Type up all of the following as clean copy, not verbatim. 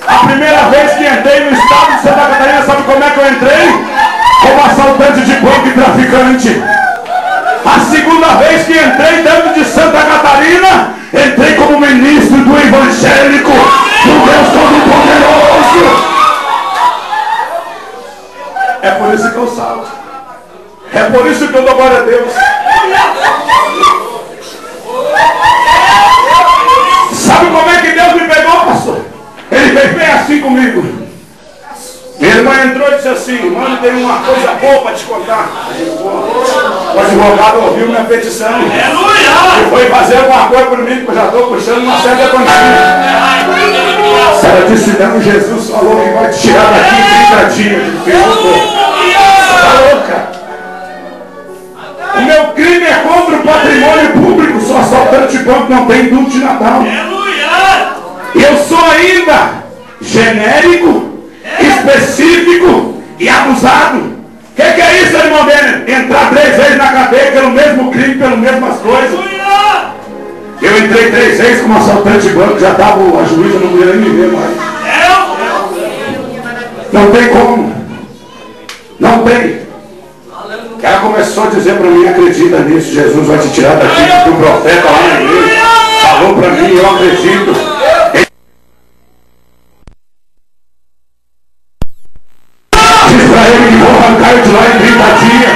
A primeira vez que entrei no estado de Santa Catarina, sabe como é que eu entrei? Como assaltante de banco e traficante. A segunda vez que entrei dentro de Santa Catarina, entrei como ministro do evangélico do Deus Todo-Poderoso. É por isso que eu salto. É por isso que eu dou glória a Deus. Sabe como é que Deus me pegou, pastor? Ele fez bem assim comigo. Minha irmã entrou e disse assim: mano, tem uma coisa boa para te contar. O advogado ouviu minha petição e foi fazer alguma coisa por mim, porque eu já estou puxando uma série contínua. Se ela disse não, Jesus falou que vai te tirar daqui em 30 dias. Está louca? O meu crime é contra o patrimônio público. Sou assaltante de banco, não tem dúvida de Natal. E eu sou ainda genérico, específico e abusado. O que é isso, irmão dele? Entrar 3 vezes na cadeia pelo mesmo crime, pelas mesmas coisas. Eu entrei 3 vezes como assaltante de banco, já estava a juíza, não podia nem me ver mais. Não tem como. Não tem. Ela começou a dizer para mim: acredita nisso, Jesus vai te tirar daqui, porque o profeta lá na igreja falou para mim, eu acredito. Para ele que vou arrancar de lá em 30 dias.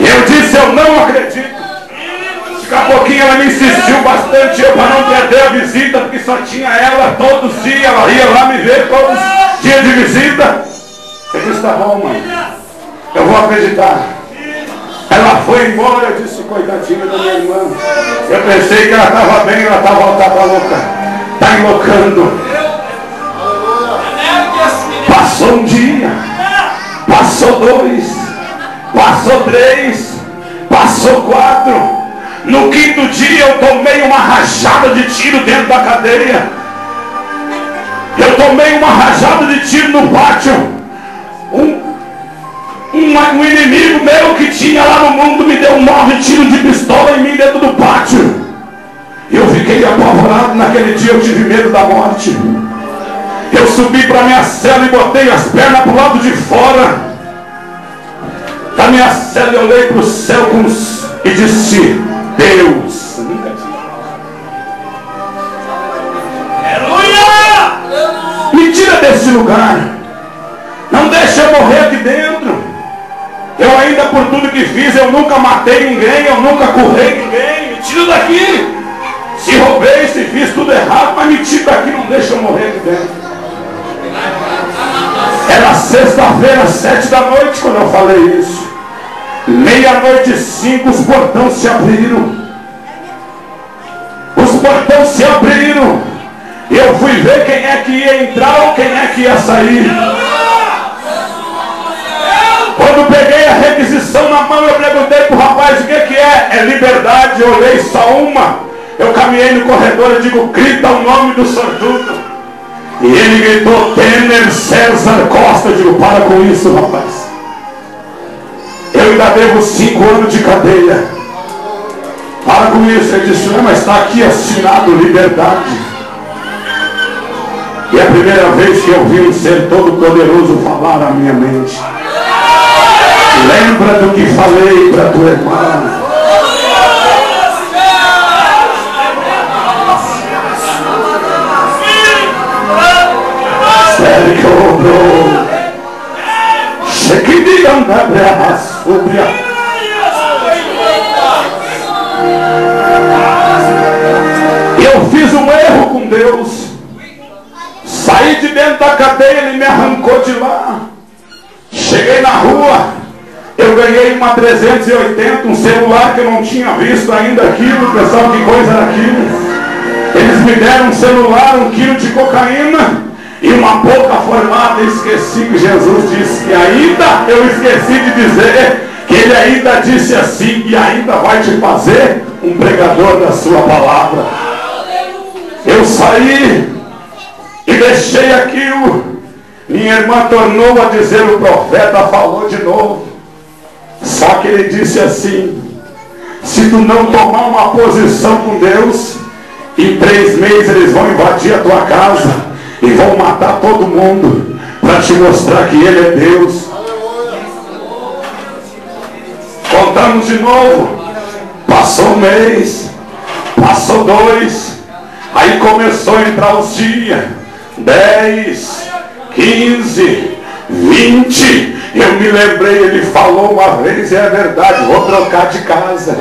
Eu disse: eu não acredito. Daqui a pouquinho ela me insistiu bastante, eu para não perder a visita, porque só tinha ela todos os dias, ela ia lá me ver todos os dias de visita. Eu disse: tá bom, mãe, eu vou acreditar. Ela foi embora, eu disse: coitadinha da minha irmã. Eu pensei que ela estava bem, ela estava louca. Está enloucando. Passou um dia, passou 2, passou 3, passou 4. No 5º dia eu tomei uma rajada de tiro dentro da cadeia. Eu tomei uma rajada de tiro no pátio. Um inimigo meu que tinha lá no mundo me deu 9 tiros de pistola em mim dentro do pátio. Eu fiquei apavorado naquele dia, eu tive medo da morte. Eu subi para minha cela e botei as pernas para o lado de fora da minha cela. Eu olhei para o céu e disse: Deus, nunca tinha. Aleluia! Me tira desse lugar. Não deixa eu morrer aqui dentro. Eu ainda, por tudo que fiz, eu nunca matei ninguém, eu nunca currei ninguém. Me tira daqui. Se roubei, se fiz tudo errado, mas me tira daqui, não deixa eu morrer aqui dentro. Era sexta-feira, 7 da noite, quando eu falei isso. 00:05, os portões se abriram. Os portões se abriram. Eu fui ver quem é que ia entrar ou quem é que ia sair. Quando peguei a requisição na mão, eu perguntei para o rapaz: o que é? É liberdade. Eu olhei só uma. Eu caminhei no corredor e digo: grita o nome do sortudo. E ele gritou: Temer César Costa. Eu digo: para com isso, rapaz. Eu ainda devo 5 anos de cadeia. Para com isso. Ele disse: mas está aqui assinado liberdade. E é a primeira vez que eu vi um ser todo poderoso falar na minha mente. Lembra do que falei para tua irmã. Eu fiz um erro com Deus. Saí de dentro da cadeia, ele me arrancou de lá. Cheguei na rua, eu ganhei uma 380, um celular que eu não tinha visto ainda aquilo. Pessoal, que coisa era aquilo? Eles me deram um celular, 1 quilo de cocaína e uma boca formada. Esqueci que Jesus disse que ainda, eu esqueci de dizer que ele ainda disse assim: e ainda vai te fazer um pregador da sua palavra. Eu saí e deixei aquilo. Minha irmã tornou a dizer: o profeta falou de novo. Só que ele disse assim: se tu não tomar uma posição com Deus, Em 3 meses eles vão invadir a tua casa e vão matar todo mundo para te mostrar que Ele é Deus. Contamos de novo. Passou 1 mês, passou 2, aí começou a entrar os dias. 10, 15, 20. Eu me lembrei, ele falou uma vez, e é verdade, vou trocar de casa.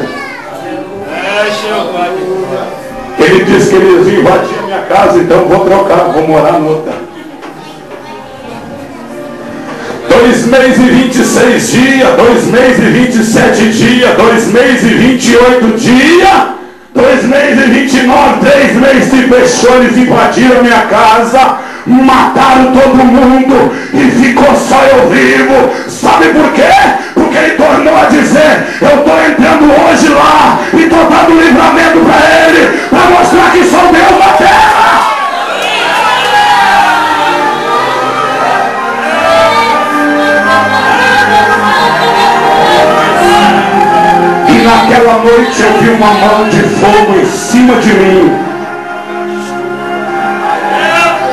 Ele disse que eles iam invadir a minha casa, então vou trocar, vou morar noutra. 2 meses e 26 dias, 2 meses e 27 dias, 2 meses e 28 dias, 2 meses e 29, 3 meses se fechou, eles invadiram a minha casa, mataram todo mundo e ficou só eu vivo. Sabe por quê? Porque ele tornou a dizer: eu estou entrando hoje lá e estou dando livramento para ele, para mostrar que sou Deus na terra. E naquela noite eu vi uma mão de fogo em cima de mim.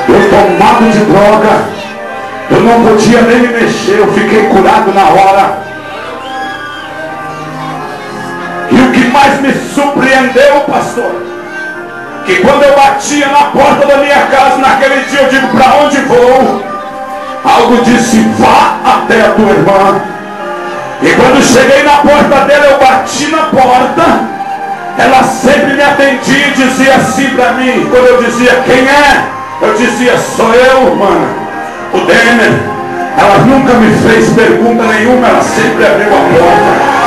Eu tomado de droga, eu não podia nem me mexer, eu fiquei curado na hora. E o que mais me surpreendeu, pastor, que quando eu batia na porta da minha casa naquele dia, eu digo: para onde vou? Algo disse: vá até a tua irmã. E quando cheguei na porta dela, eu bati na porta. Ela sempre me atendia e dizia assim para mim. Quando eu dizia: quem é? Eu dizia: sou eu, irmã, o Denner. Ela nunca me fez pergunta nenhuma, ela sempre abriu a porta.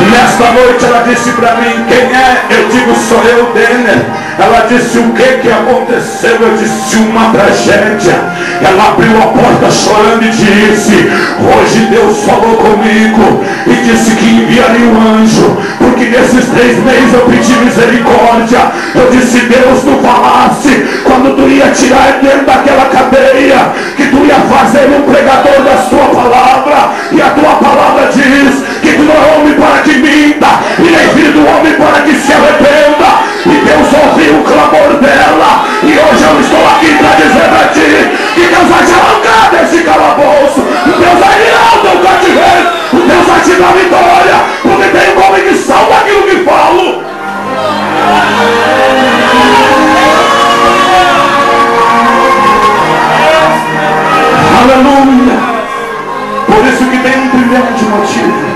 Nesta noite ela disse para mim: quem é? Eu digo: sou eu, Denner. Ela disse: o que aconteceu? Eu disse: uma tragédia. Ela abriu a porta chorando e disse: hoje Deus falou comigo e disse que enviaria um anjo, porque nesses 3 meses eu pedi misericórdia. Eu disse: Deus, tu falasse quando tu ia tirar dentro daquela cadeia que tu ia fazer um pregador da sua palavra, e a tua palavra diz que tu não é homem para que minta, e nem filho do homem para que se arrependa. E Deus ouviu o clamor dela, e hoje eu estou aqui para dizer para ti que Deus vai te arrancar desse calabouço, Deus vai tirar o teu cativeiro, Deus vai te dar vitória, porque tem um homem que salva aquilo que falo. Aleluia. Por isso que tem um brilhante motivo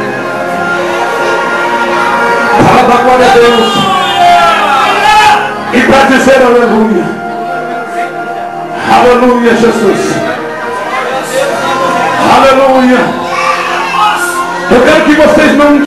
para dar glória a Deus e para dizer aleluia. Aleluia, Jesus. Aleluia. Eu quero que vocês não